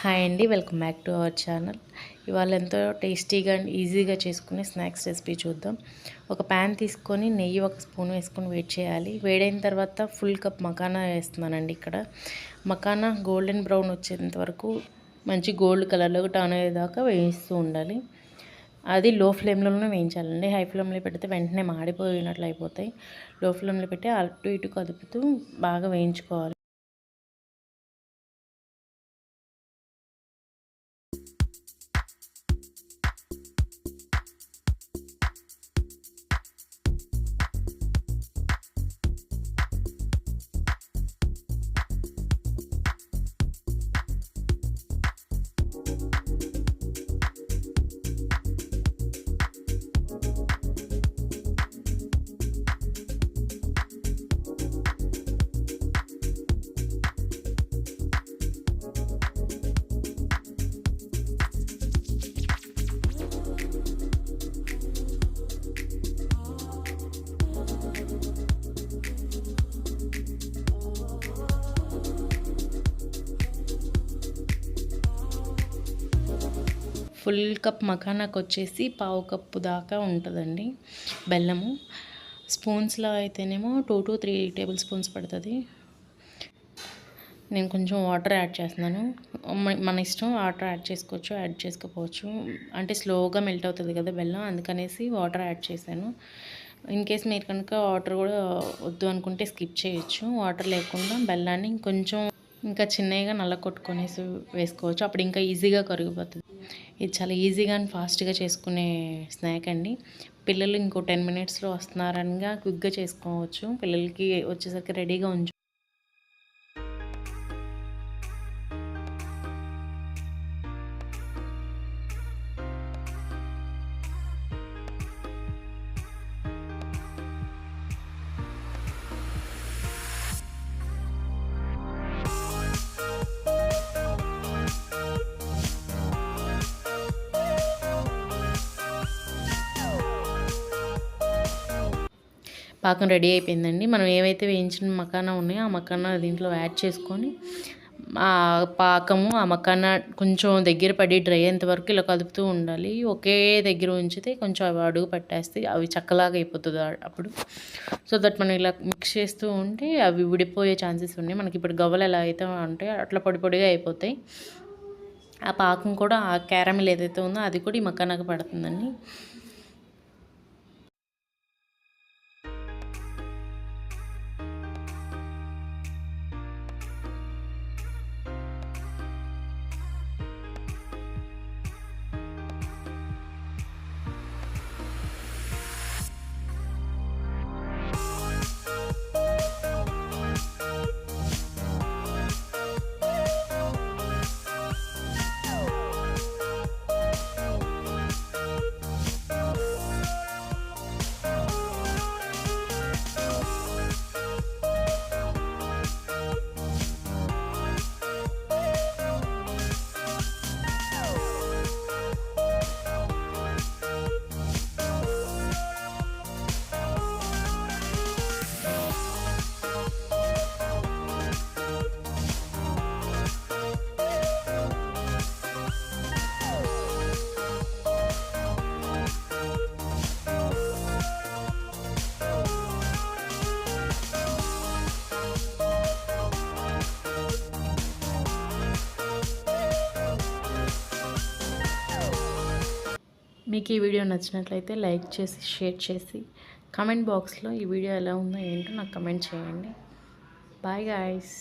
Hi అండి, welcome back to our channel. ఇవాళ ఎంతో టేస్టీగా అండ్ ఈజీగా చేసుకునే స్నాక్స్ రెసిపీ చూద్దాం. ఒక ప్యాన్ తీసుకొని నెయ్యి 1 స్పూన్ వేసుకొని వేడి చేయాలి. వేడైన తర్వాత ఫుల్ కప్ మకానా వేస్తున్నానండి. ఇక్కడ మకానా గోల్డెన్ బ్రౌన్ వచ్చేంత వరకు మంచి గోల్డ్ కలర్లోకి టర్న్ అయ్యేదాకా వేయిస్తూ ఉండాలి. అది లో ఫ్లేమ్లోనే వేయించాలండి. హై ఫ్లేమ్లో పెడితే వెంటనే మాడిపోయినట్లు అయిపోతాయి. లో ఫ్లేమ్లో పెట్టి అటు ఇటు కదుపుతూ బాగా వేయించుకోవాలి. ఫుల్ కప్ మఖానాకు వచ్చేసి పావు కప్పు దాకా ఉంటుందండి బెల్లము. స్పూన్స్లో అయితేనేమో 2 to 3 టేబుల్ స్పూన్స్ పడుతుంది. నేను కొంచెం వాటర్ యాడ్ చేస్తున్నాను. మన ఇష్టం, వాటర్ యాడ్ చేసుకోవచ్చు, యాడ్ చేసుకోకపోవచ్చు. అంటే స్లోగా మెల్ట్ అవుతుంది కదా బెల్లం, అందుకనేసి వాటర్ యాడ్ చేశాను. ఇన్ కేస్ మీరు కనుక వాటర్ కూడా వద్దు అనుకుంటే స్కిప్ చేయొచ్చు. వాటర్ లేకుండా బెల్లాన్ని కొంచెం ఇంకా చిన్నగా నల్ల కొట్టుకొనేసి వేసుకోవచ్చు. అప్పుడు ఇంకా ఈజీగా కరిగిపోతుంది. ఇది చాలా ఈజీగా అండ్ ఫాస్ట్గా చేసుకునే స్నాక్ అండి. పిల్లలు ఇంకో 10 మినిట్స్లో వస్తున్నారనిగా క్విక్గా చేసుకోవచ్చు. పిల్లలకి వచ్చేసరికి రెడీగా ఉంచు. పాకం రెడీ అయిపోయిందండి. మనం ఏవైతే వేయించిన మకానా ఉన్నాయో ఆ మకానా దీంట్లో యాడ్ చేసుకొని ఆ పాకము ఆ మకానా కొంచెం దగ్గర పడి డ్రై అయ్యేంత వరకు ఇలా కలుపుతూ ఉండాలి. ఒకే దగ్గర ఉంచితే కొంచెం అవి అడుగు పట్టేస్తాయి, అవి చక్కలాగా అయిపోతుంది అప్పుడు. సో దట్ మనం ఇలా మిక్స్ చేస్తూ ఉంటే అవి విడిపోయే ఛాన్సెస్ ఉన్నాయి. మనకి ఇప్పుడు గవ్వలు ఎలా అయితే ఉంటాయో అట్లా పొడి పొడిగా అయిపోతాయి. ఆ పాకం కూడా ఆ క్యారమిల్ ఏదైతే ఉందో అది కూడా ఈ మకానాకు పడుతుందండి. మీకు ఈ వీడియో నచ్చినట్లయితే లైక్ చేసి, షేర్ చేసి, కామెంట్ బాక్స్లో ఈ వీడియో ఎలా ఉందో ఏంటో నాకు కమెంట్ చేయండి. Bye guys.